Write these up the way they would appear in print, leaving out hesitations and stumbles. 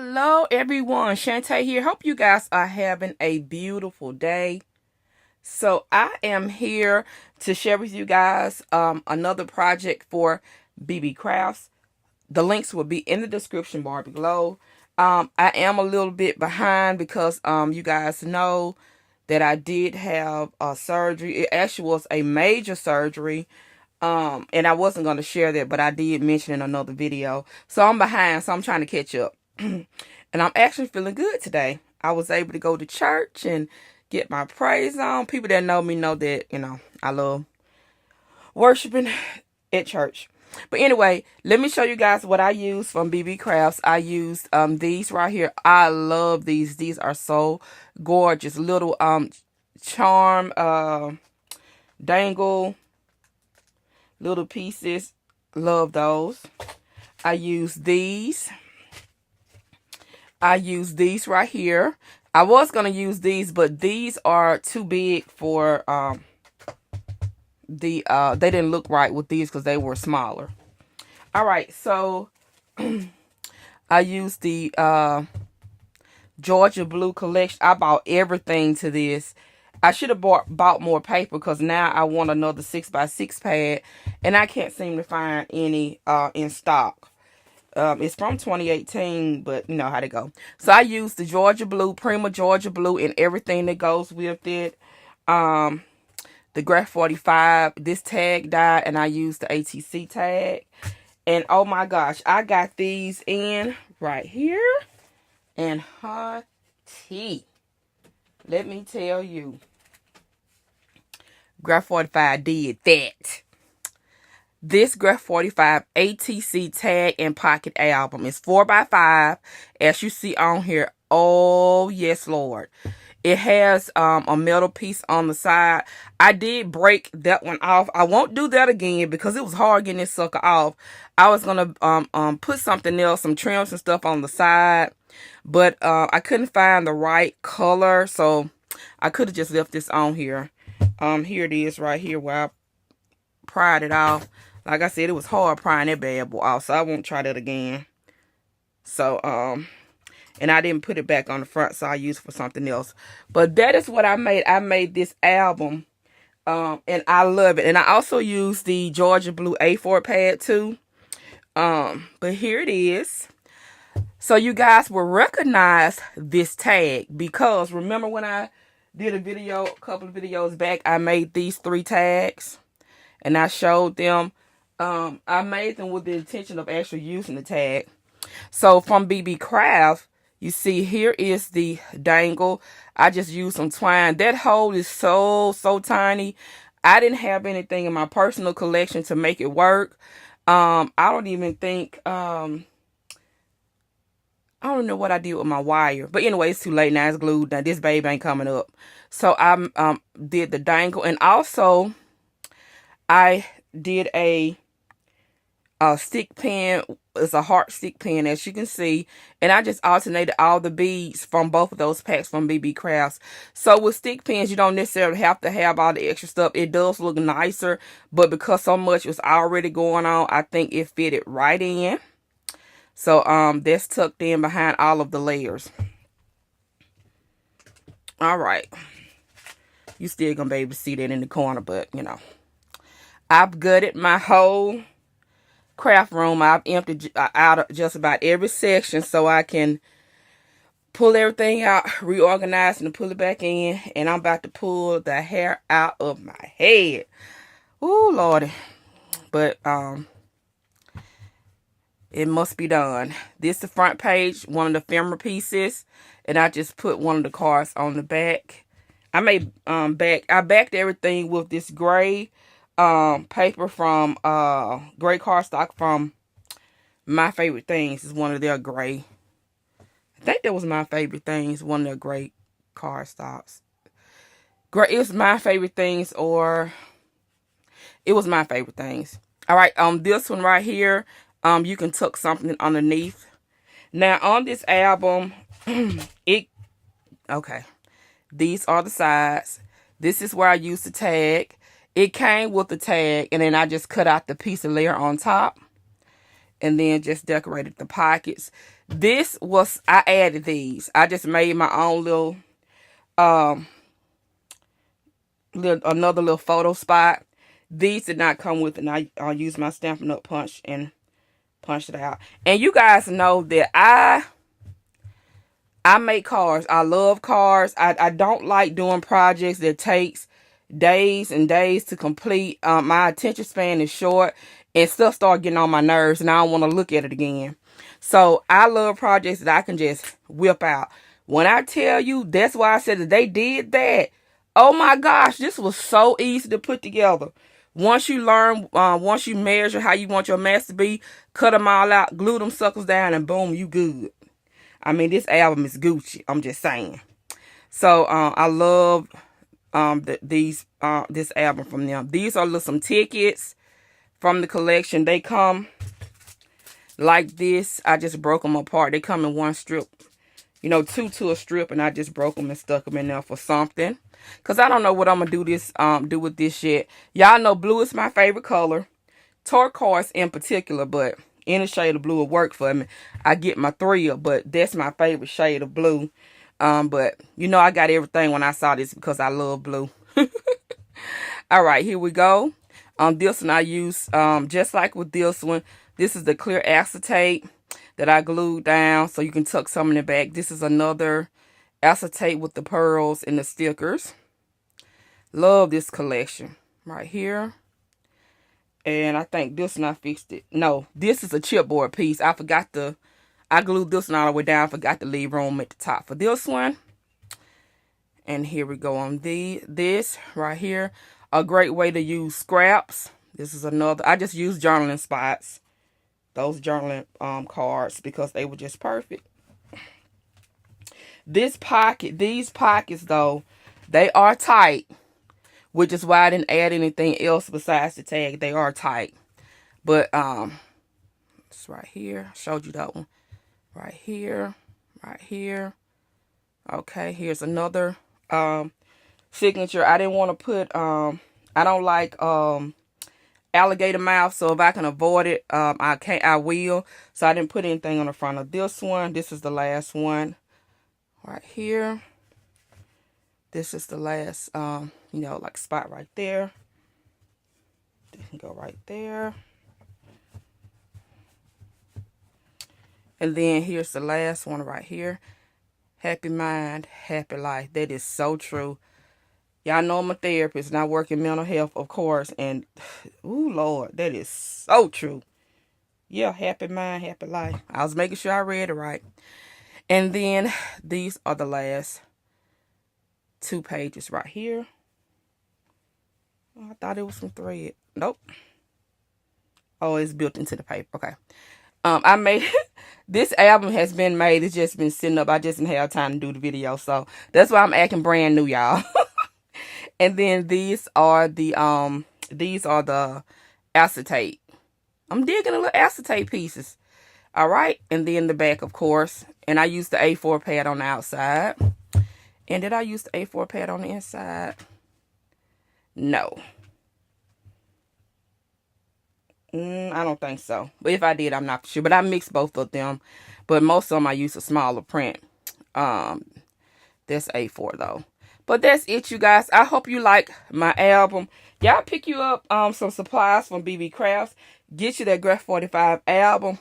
Hello everyone, Shanta here. Hope you guys are having a beautiful day. So I am here to share with you guys another project for Beebeecrafts. The links will be in the description bar below. I am a little bit behind because you guys know that I did have a surgery. It actually was a major surgery. And I wasn't going to share that, but I did mention in another video. So I'm behind, so I'm trying to catch up. And I'm actually feeling good today. I was able to go to church and get my praise on. People that know me know that, I love worshiping at church. But anyway, let me show you guys what I use from Beebeecrafts. I used these right here. I love these. These are so gorgeous. Little charm dangle little pieces. Love those. I use these right here. I was going to use these, but these are too big for they didn't look right with these because they were smaller. All right, so I used the Georgia Blue collection. I bought everything to this. I should have bought more paper because now I want another 6x6 pad, and I can't seem to find any in stock. It's from 2018, but you know how to go. So I used the Georgia Blue, Prima Georgia Blue, and everything that goes with it. The Graph 45, this tag died, and I used the ATC tag. And oh my gosh, I got these in right here. And hot tea. Let me tell you. Graph 45 did that. This Graph 45 ATC tag and pocket album is 4x5, as you see on here. Oh yes, Lord. It has a metal piece on the side. I did break that one off. I won't do that again because it was hard getting this sucker off. I was gonna put something else, some trims and stuff on the side, but I couldn't find the right color, so I could have just left this on here. Here it is right here where I pried it off. Like I said, it was hard prying that bad boy off, so I won't try that again. So, and I didn't put it back on the front, so I used it for something else. But that is what I made. I made this album, and I love it. And I also used the Georgia Blue A4 pad too. But here it is. So you guys will recognize this tag because remember when I did a couple of videos back, I made these 3 tags and I showed them. I made them with the intention of actually using the tag. So from Beebeecraft, you see here is the dangle. I just used some twine. That hole is so tiny. I didn't have anything in my personal collection to make it work. I don't even think, I don't know what I did with my wire. But anyway, it's too late now. It's glued. Now this baby ain't coming up. So I did the dangle. And also, I did a stick pin. It's a heart stick pin, as you can see. And I just alternated all the beads from both of those packs from Beebeecrafts. So with stick pins, you don't necessarily have to have all the extra stuff. It does look nicer. But because so much was already going on, I think it fitted right in. So that's tucked in behind all of the layers. All right. You still gonna be able to see that in the corner, but you know. I've gutted my whole craft room. I've emptied out of just about every section so I can pull everything out, reorganize and pull it back in. And I'm about to pull the hair out of my head. Ooh, Lordy. But it must be done. This is the front page, one of the ephemera pieces, and I just put one of the cards on the back. I made I backed everything with this gray paper from gray cardstock from My Favorite Things. Is one of their gray. I think that was My Favorite Things, one of their gray cardstocks. Gray, it was My Favorite Things, or it was My Favorite Things. All right, this one right here. You can tuck something underneath. Now, on this album, okay, these are the sides. This is where I used the tag. It came with the tag, and then I just cut out the piece of layer on top. and then just decorated the pockets. This was, I added these. I just made my own little another little photo spot. These did not come with it, and I'll use my Stampin' Up! Punch and punch it out. And you guys know that I make cards. I love cards. I don't like doing projects that takes days and days to complete. My attention span is short, and stuff start getting on my nerves, and I don't want to look at it again. So I love projects that I can just whip out. When I tell you, that's why I said that they did that. Oh my gosh, this was so easy to put together. Once you learn, once you measure how you want your mats to be, cut them all out, glue them suckers down, and boom, you good. I mean, this album is Gucci. I'm just saying. So I love this album from them. These are some tickets from the collection. They come like this. I just broke them apart. They come in one strip. You know, two to a strip, and I just broke them and stuck them in there for something. Because I don't know what I'm going to do with this yet. Y'all know blue is my favorite color. Turquoise in particular, but any shade of blue will work for me. I get my thrill, but that's my favorite shade of blue. But, you know, I got everything when I saw this because I love blue. All right, here we go. This one I use, just like with this one, this is the clear acetate that I glued down so you can tuck some in the back. This is another acetate with the pearls and the stickers. Love this collection right here. And I think this one I fixed it. No, this is a chipboard piece. I glued this one all the way down. Forgot to leave room at the top for this one. And here we go on this right here. A great way to use scraps. This is another. I just used journaling spots. Those journaling cards because they were just perfect. These pockets though, they are tight, which is why I didn't add anything else besides the tag. They are tight. But it's right here. I showed you that one. Right here. Right here. Okay, here's another signature. I didn't want to put I don't like alligator mouth, so if I can avoid it, I will. So I didn't put anything on the front of this one. This is the last one right here. This is the last you know, like spot right there. It can go right there. And then here's the last one right here. Happy mind, happy life. That is so true. Y'all know I'm a therapist and I work in mental health, of course. And, ooh, Lord, that is so true. Yeah, happy mind, happy life. I was making sure I read it right. And then these are the last 2 pages right here. Oh, I thought it was some thread. Nope. Oh, it's built into the paper. Okay. I made this album has been made. It's just been sitting up. I just didn't have time to do the video, so that's why I'm acting brand new, y'all. And then these are the acetate. I'm digging a little acetate pieces. All right, and then the back, of course. And I used the A4 pad on the outside. And did I use the A4 pad on the inside? No. I don't think so. But if I did, I'm not sure. But I mixed both of them. But most of them I use a smaller print. That's A4 though. But that's it, you guys. I hope you like my album. Y'all pick you up some supplies from Beebeecraft. Get you that Graph 45 album.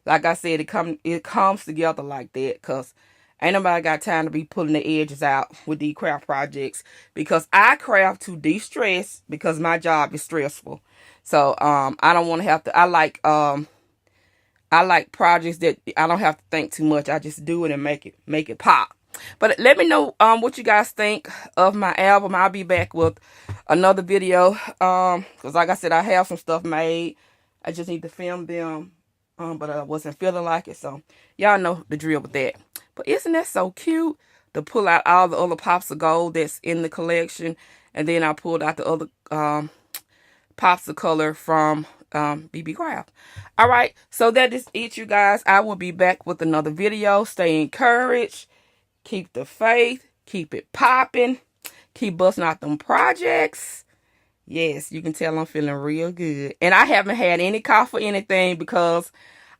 Like I said, it comes together like that. Because ain't nobody got time to be pulling the edges out with these craft projects. Because I craft to de-stress because my job is stressful. So I don't want to have to. I like projects that I don't have to think too much. I just do it and make it pop. But let me know what you guys think of my album. I'll be back with another video. Because like I said, I have some stuff made. I just need to film them. But I wasn't feeling like it. So y'all know the drill with that. But isn't that so cute? To pull out all the other pops of gold that's in the collection. And then I pulled out the other pops of color from Beebeecraft. All right, so that is it, you guys. I will be back with another video. Stay encouraged, keep the faith, keep it popping, keep busting out them projects, Yes, you can tell I'm feeling real good. And I haven't had any cough or anything because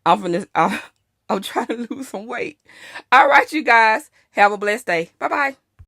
I'm trying to lose some weight. All right, you guys. Have a blessed day. Bye-bye.